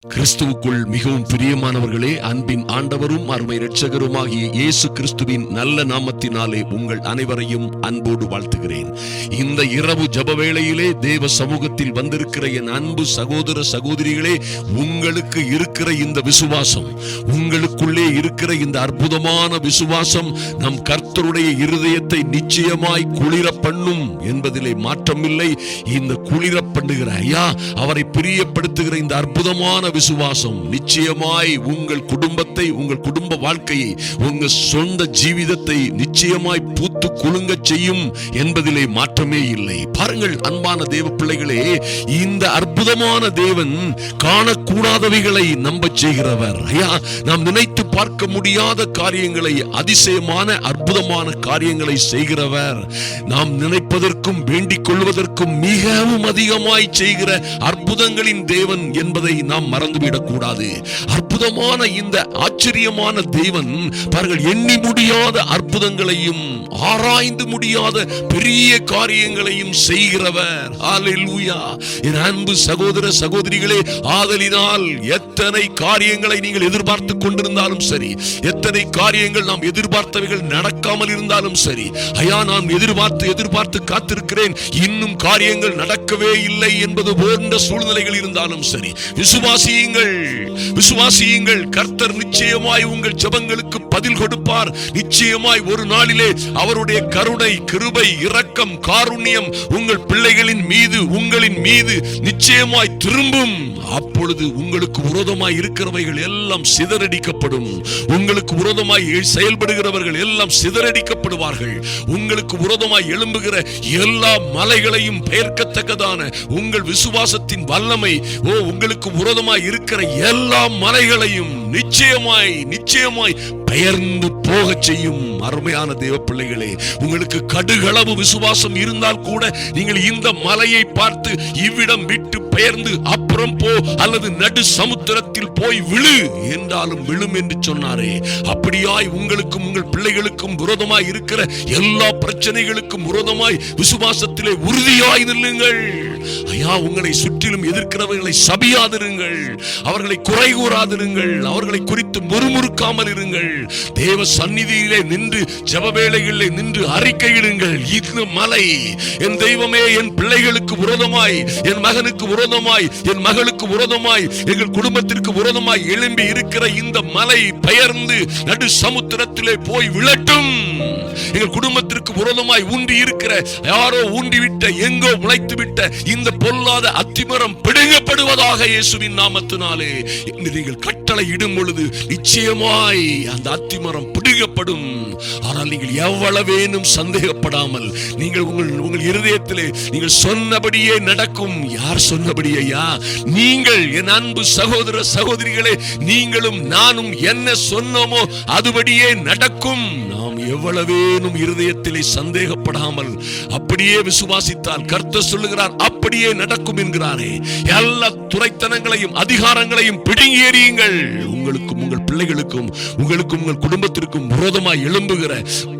கிறிஸ்துவுக்குள் மிகவும் பிரியமானவர்களே, அன்பின் ஆண்டவரும் அருமை இரட்சகருமாகிய இயேசு கிறிஸ்துவின் நல்ல நாமத்தினாலே உங்கள் அனைவரையும் அன்போடு வாழ்த்துகிறேன். இந்த இரவு ஜெப வேளையிலே தேவ சமூகத்தில் வந்திருக்கிற என் அன்பு சகோதர சகோதரிகளே, உங்களுக்கு இருக்கிற இந்த விசுவாசம், உங்களுக்குள்ளே இருக்கிற இந்த அற்புதமான விசுவாசம் நம் கர்த்தருடைய இருதயத்தை நிச்சயமாய் குளிர பண்ணும் என்பதிலே மாற்றமில்லை. இந்த குளிர பண்ணுகிற ஐயா, அவரை பிரியப்படுத்துகிற இந்த அற்புதமான விசுவாசம் நிச்சயமாய் உங்கள் குடும்பத்தை, உங்கள் குடும்ப வாழ்க்கையை, உங்கள் சொந்த ஜீவிதத்தை நிச்சயமாய் பூத்து குலுங்க செய்யும் என்பதிலே மாற்றமே இல்லை. பாருங்கள் அன்பான தேவ பிள்ளைகளே, இந்த அற்புதமான தேவன் காணக்கூடாதவைகளை நம்ப செய்கிறவர். ஐயா, நாம் நினைத்து பார்க்க முடியாத காரியங்களை, அதிசயமான அற்புதமான காரியங்களை செய்கிறவர். நாம் நினைப்பதற்கும் வேண்டிக் கொள்வதற்கும் மிகவும் அதிகமாய் செய்கிற அற்புதங்களின் தேவன் என்பதை நாம் மறந்துவிடக் கூடாது. அற்புதமான இந்த ஆச்சரியமான தேவன் பாருங்கள், எண்ணி முடியாத அற்புதங்களையும் ஆராய்ந்து முடியாத பெரிய காரியங்களையும் செய்கிறவர். ஹல்லேலூயா. என் அன்பு சகோதர சகோதரிகளே, ஆதலினால் எத்தனை காரியங்களை நீங்கள் எதிர்பார்த்து கொண்டிருந்தாலும் சரி, எத்தனை காரியங்கள் நாம் எதிர்பார்த்தவைகள் நடக்காமல் இருந்தாலும் சரி, ஐயா நான் எதிர்பார்த்து காத்திருக்கிறேன், இன்னும் காரியங்கள் நடக்கவே இல்லை என்பது போன்ற சூழ்நிலைகள் இருந்தாலும் சரி, விசுவாசியுங்கள். கர்த்தர் நிச்சயமாய் உங்கள் ஜெபங்களுக்கு பதில் கொடுப்பார். நிச்சயமாய் ஒரு நாளிலே அவருடைய கருணை, கிருபை, இரக்கம், காருண்யம் உங்கள் பிள்ளைகளின் மீது, உங்களின் மீது நிச்சயமாய் திரும்பும். அப்பொழுது உங்களுக்கு விரோதமாய் இருக்கிறவைகள் எல்லாம் சிதறடிக்கப்படும். உங்களுக்கு விரோதமாய் செயல்படுகிறவர்கள் எல்லாம் சிதறடிக்கப்படுவார்கள். உங்களுக்கு விரோதமாய் எழும்புகிற எல்லா மலைகளையும் பெயர்க்கத்தக்கதான உங்கள் விசுவாசத்தின் வல்லமை, உங்களுக்கு விரோதமாய் இருக்கிற எல்லா மலைகளையும் நிச்சயமாய் பெயர்ந்து போக செய்யும். அருமையான தேவ பிள்ளைகளே, உங்களுக்கு கடுகளவு விசுவாசம் இருந்தால் கூட நீங்கள் இந்த மலையை பார்த்து இவ்விடம் விட்டு பெயர்ந்து அப்புறம் போ அல்லது நடு சமுத்திரத்தில் போய் விழு என்றாலும் விழும் என்று சொன்னாரே, அப்படியாய் உங்களுக்கும் உங்கள் பிள்ளைகளுக்கும் விரோதமாய் இருக்கிற எல்லா பிரச்சனைகளுக்கும் விரோதமாய் விசுவாசத்திலே உறுதியாய் நில்லுங்கள். ஐயா, உங்களை சுற்றிலும் எதிர்க்கிறவர்களை சபியாதிருங்கள், அவர்களை குறை கூறாதிருங்கள், அவர்களை குறித்து முறுமுறுக்காமல் இருங்கள். தேவ சந்நிதியிலே நின்று ஜெப வேளைகளிலே நின்று அறிக்கையிடுங்கள். இந்த மலை என் தெய்வமே, என் பிள்ளைகளுக்கு விரோதமாய், என் மகனுக்கு விரோதமாய், என் மகளுக்கு விரோதமாய், எங்கள் குடும்பத்திற்கு விரோதமாய் எழும்பி இருக்கிற இந்த மலை பெயர்ந்து நடு சமுத்திரத்திலே போய் விழட்டும். எங்கள் குடும்பத்திற்கு விரோதமாய் ஊன்றி இருக்கிற, யாரோ ஊன்றிவிட்ட, எங்கோ முளைத்து விட்ட இந்த பொல்லாத அத்திமரம் பிடுங்கப்படுவதாக இயேசுவின் நாமத்தினாலே என்று நீங்கள் கட்டளை இடும் பொழுது நிச்சயமாய் அந்த அத்திமரம் பிடுங்கப்படும். ஆனால் நீங்கள் எவ்வளவேனும் சந்தேகப்படாமல் நீங்கள் உங்கள் இருதயத்திலே நீங்கள் சொன்னபடியே நடக்கும். யார் சொன்னபடியா? நீங்கள். என் அன்பு சகோதர சகோதரிகளே, நீங்களும் நானும் என்ன சொன்னோமோ அதுபடியே நடக்கும். நாம் எவ்வளவேனும் இருதயத்திலே சந்தேகப்படாமல் அப்படியே விசுவாசித்தால் கர்த்தர் சொல்லுகிறார், அப்படியே நடக்கும் என்கிறாரே. எல்லா துரைத்தனங்களையும் அதிகாரங்களையும் பிடுங்கி எறியுங்கள். உங்களுக்கும் உங்கள் பிள்ளைகளுக்கும், உங்களுக்கும் உங்கள் குடும்பத்திற்கும் விரோதமாய் எழும்புகிற,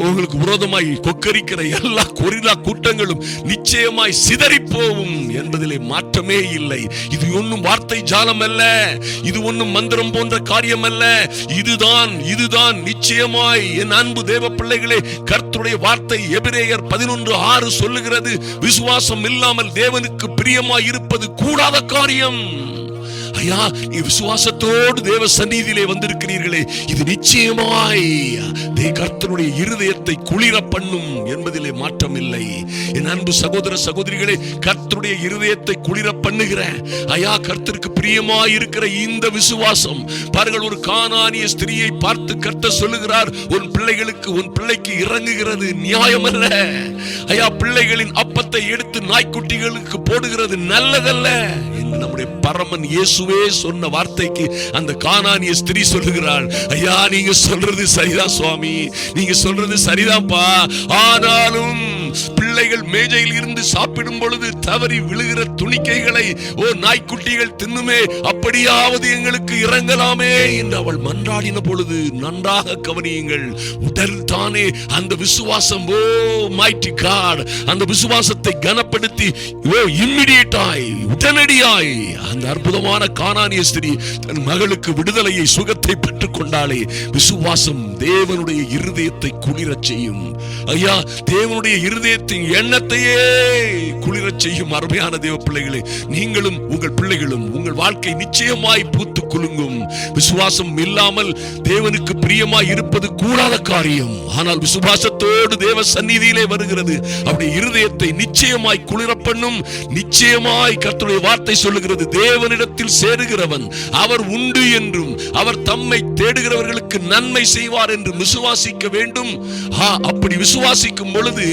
உங்களுக்கு விரோதமாய் கொக்கரிக்கிற எல்லா கொரில்லா கூட்டங்களும் நிச்சயமாய் சிதறி போகும் என்பதிலே மாற்றமே இல்லை. இது ஒன்றும் வார்த்தை ஜாலம் அல்ல, இது ஒன்றும் மந்திரம் போன்ற காரியம் அல்ல. இதுதான் நிச்சயமாய் என் அன்பு தேவ பிள்ளைகளே, கர்த்தருடைய வார்த்தை எபிரேயர் 11:6 சொல்லுகிறது, விசுவாசம் இல்லாமல் தேவனுக்கு பிரியமாய் இருப்பது கூடாத காரியம். ஐயா, நீ விசுவாசத்தோடு தேவ சந்நிதியிலே வந்திருக்கிறீர்களே, இது நிச்சயமாய் கர்த்தருடைய இருதயத்தை குளிர பண்ணும் என்பதிலே மாற்றம் இல்லை. என் அன்பு சகோதர சகோதரிகளே, கர்த்தருடைய இருதயத்தை குளிர பண்ணுகிற, ஐயா கர்த்தருக்கு பிரியமாய் இருக்கிற இந்த விசுவாசம் பாருங்கள், ஒரு கானானிய ஸ்திரியை பார்த்து கர்த்தர் சொல்லுகிறார், உன் பிள்ளைக்கு இறங்குகிறது நியாயம் அல்ல. ஐயா, பிள்ளைகளின் அப்பத்தை எடுத்து நாய்க்குட்டிகளுக்கு போடுகிறது நல்லதல்ல என்று நம்முடைய பரமன் இயேசுவே சொன்ன வார்த்தைக்கு அந்த கானானிய ஸ்திரீ சொல்லுகிறாள், ஐயா நீங்க சொல்றது சரிதான் சுவாமி, நீங்க சொல்றது சரிதான்ப்பா, ஆனாலும் பிள்ளைகள் மேஜையில் இருந்து சாப்பிடும் பொழுது தவறி விழுகிற துணிக்கைகளை நாய்க்குட்டிகள் தின்னுமே, அப்படியாவது எங்களுக்கு இறங்கலாமே என்று அவள் மன்றாடின பொழுது நன்றாக கவனியுங்கள். உடல் தானே அந்த விசுவாசம், mighty God, அந்த விசுவாசத்தை கனப்படுத்தி இம்மிடியேட்டாய், உடனடியாய் அந்த அற்புதமான கானானிய ஸ்திரீ தன் மகளுக்கு விடுதலையை, சுகத்தை பெற்றுக் கொண்டாலே. விசுவாசம் தேவனுடைய இருதயத்தை குளிரச் செய்யும். ஐயா, தேவனுடைய இருதயத்தின் எண்ணத்தையே குளிரச் செய்யும். அருமையான தேவ பிள்ளைகளே, நீங்களும் உங்கள் பிள்ளைகளும் உங்கள் வாழ்க்கை நிச்சயமாய் பூத்து குலுங்கும். விசுவாசம் இல்லாமல் தேவனுக்கு பிரியமாய் இருப்பது கூடாத காரியம். ஆனால் விசுவாசத்தோடு தேவ சந்நிதியிலே வருகிறது அவருடைய இருதயத்தை நிச்சயமாய் குளிர பண்ணும். நிச்சயமாய் கர்த்தருடைய வார்த்தை சொல்லுகிறது, தேவனிடத்தில் சேருகிறவன் அவர் உண்டு என்றும் அவர் தம்மை தேடுகிறவர்களுக்கு நன்மை செய்வார் என்று விசுவாசிக்க வேண்டும். அப்படி விசுவாசிக்கும் பொழுது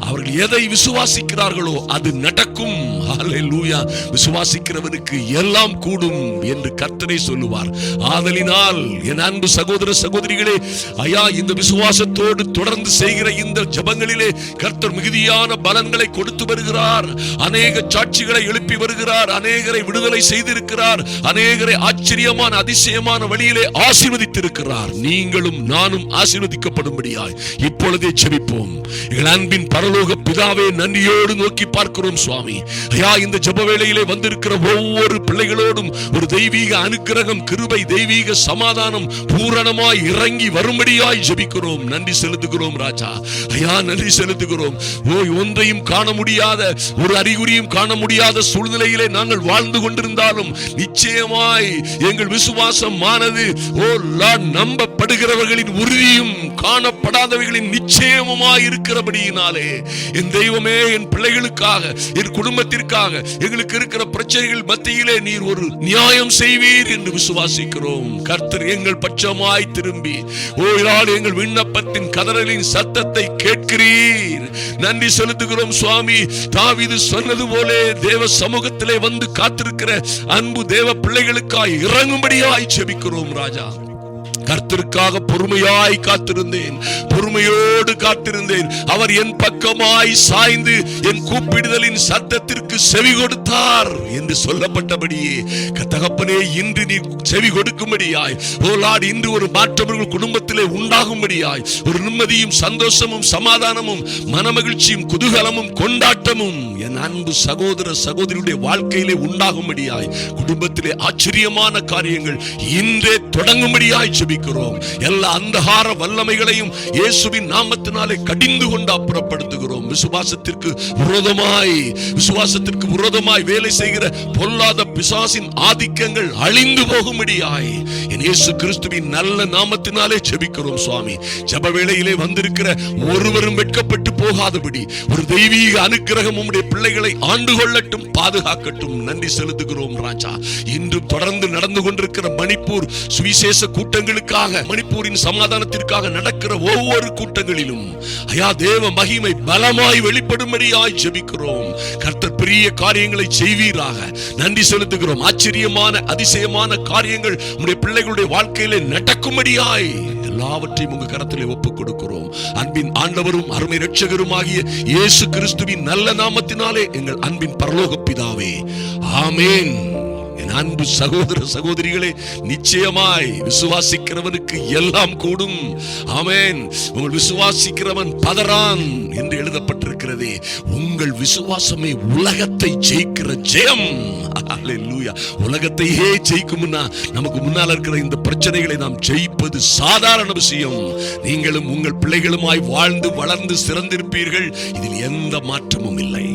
அவர்கள் எதை விசுவாசிக்கிறார்களோ அது நடக்கும். ஹல்லேலூயா. விசுவாசிக்கிறவனுக்கு எல்லாம் கூடும் என்று கர்த்தரே சொல்லுவார். ஆதலினால் என் அன்பு சகோதர சகோதரிகளே, ஐயா, இந்த விசுவாசத்தோடு தொடர்ந்து செய்கிற இந்த ஜெபங்களிலே கர்த்தர் மிகுதியான பலன்களை கொடுத்து வருகிறார். அநேக சாட்சிகளை எழுப்பி வருகிறார். அநேகரை விடுதலை செய்திருக்கிறார். அநேகரை ஆச்சரியமான அதிசயமான வழியிலே ஆசீர்வதித்திருக்கிறார். நீங்களும் நானும் ஆசீர்வதிக்கப்படும்படியாய் இப்பொழுதே ஜெபிப்போம். எங்கள் அன்பின் பரலோக பிதாவே, நன்றியோடு நோக்கி பார்க்கிறோம் சுவாமி. ஐயா, இந்த ஜெப வேளையிலே வந்திருக்கிற ஒவ்வொரு பிள்ளைகளோடும் ஒரு தெய்வீக அனுக்கிரகம், கிருபை, தெய்வீக சமாதானம் பூரணமாய் இறங்கி வரும்படியாய் ஜெபிக்கிறோம். நன்றி செலுத்துகிறோம் ராஜா. ஐயா, நன்றி செலுத்துகிறோம். ஒன்றையும் காண முடியாத, ஒரு அறிகுறியும் காண முடியாத சூழ்நிலையிலே நாங்கள் வாழ்ந்து கொண்டிருந்தாலும் நிச்சயமாய் எங்கள் விசுவாசமானது நம்பப்படுகிறவர்களின் உறுதியும் காணப்படாதவைகளின் நிச்சயமாய் இருக்கிறபடியினாலே என் தெய்வமே, என் பிள்ளைகளுக்காக, என் குடும்பத்திற்காக, எங்களுக்கு இருக்கிற பிரச்சனைகள் மத்தியிலே நீர் ஒரு நியாயம் செய்வீர் என்று விசுவாசிக்கிறோம். கர்த்தர் எங்கள் பட்சமாய் திரும்பி எங்கள் விண்ணப்பத்தின் கதறலின் சத்தத்தை கேட்கிறீர். நன்றி செலுத்துகிறோம் சுவாமி. தாவீது சொன்னது போல தேவ சமூகத்திலே வந்து காத்திருக்கிற அன்பு தேவ பிள்ளைகளுக்காய் இறங்கும்படியாய் ஜெபிக்கிறோம் ராஜா. கர்த்தருக்காக பொறுமையாய் காத்திருந்தேன், பொறுமையோடு காத்திருந்தேன். அவர் என் பக்கமாய் சாய்ந்து என் கூப்பிடுதலின் சத்தத்திற்கு செவி கொடுத்தார் என்று சொல்லப்பட்டபடியே தகப்பனே, இன்று நீ செவி கொடுக்கும்படியாய், இன்று ஒரு மாற்றம் குடும்பத்திலே உண்டாகும்படியாய், ஒரு நிம்மதியும் சந்தோஷமும் சமாதானமும் மனமகிழ்ச்சியும் குதூகலமும் கொண்டாட்டமும் என் அன்பு சகோதர சகோதரியுடைய வாழ்க்கையிலே உண்டாகும்படியாய், குடும்பத்திலே ஆச்சரியமான காரியங்கள் இன்றே தொடங்கும்படியாய் ஜெபிக்கிறோம். எல்லா அந்தகார வல்லமைகளையும் இயேசுவின் நாமத்தினாலே கடிந்து கொண்டு அப்புறப்படுத்துகிறோம். விசுவாசத்திற்கு விரோதமாய் வேலை செய்கிற பொல்லாத பிசாசின் ஆதிக்கங்கள் அழிந்து போகும்படியாய் என் இயேசு கிறிஸ்துவின் நல்ல நாமத்தினாலே ஜெபிக்கிறோம் சுவாமி. ஜெப வேளையிலே வந்திருக்கிற ஒருவரும் வெட்கப்பட்டு போகாதபடி ஒரு தெய்வீக அனுக்கிரகம் உம்முடைய பிள்ளைகளை ஆண்டு கொள்ளட்டும், பாதுகாக்கட்டும். நன்றி செலுத்துகிறோம் ராஜா. இன்றும் தொடர்ந்து நடந்து கொண்டிருக்கிற மணிப்பூர் சுவிசேஷ கூட்டங்களுக்கு, மணிப்பூரின் சமாதானத்திற்காக நடக்கிற ஒவ்வொரு கூட்டங்களிலும் ஐயா, தேவ மகிமை பலமாய் வெளிப்படும்படியாய் ஜெபிக்கிறோம். கர்த்தர் பெரிய காரியங்களை செய்வீராக. நன்றி செலுத்துகிறோம். ஆச்சரியமான அதிசயமான காரியங்கள் உம்முடைய பிள்ளைகளுடைய வாழ்க்கையிலே நடக்கும்படியாய் எல்லாவற்றையும் உங்க கரத்திலே ஒப்புக் கொடுக்கிறோம். அன்பின் ஆண்டவரும் அருமை இரட்சகருமாகிய இயேசு கிறிஸ்துவின் நல்ல நாமத்தினாலே எங்கள் அன்பின் பரலோக பிதாவே, ஆமென். என் அன்பு சகோதர சகோதரிகளே, நிச்சயமாய் விசுவாசிக்கிறவனுக்கு எல்லாம் கூடும். ஆமென். உங்கள் விசுவாசிக்கிறவன் பதறான் என்று எழுதப்பட்டிருக்கிறதே. உங்கள் விசுவாசமே உலகத்தை ஜெயிக்கிற ஜெயம். ஹல்லேலூயா. உலகத்தையே ஜெயிக்கும்னா நமக்கு முன்னால் இருக்கிற இந்த பிரச்சனைகளை நாம் ஜெயிப்பது சாதாரண விஷயம். நீங்களும் உங்கள் பிள்ளைகளுமாய் வாழ்ந்து வளர்ந்து சிறந்திருப்பீர்கள். இதில் எந்த மாற்றமும் இல்லை.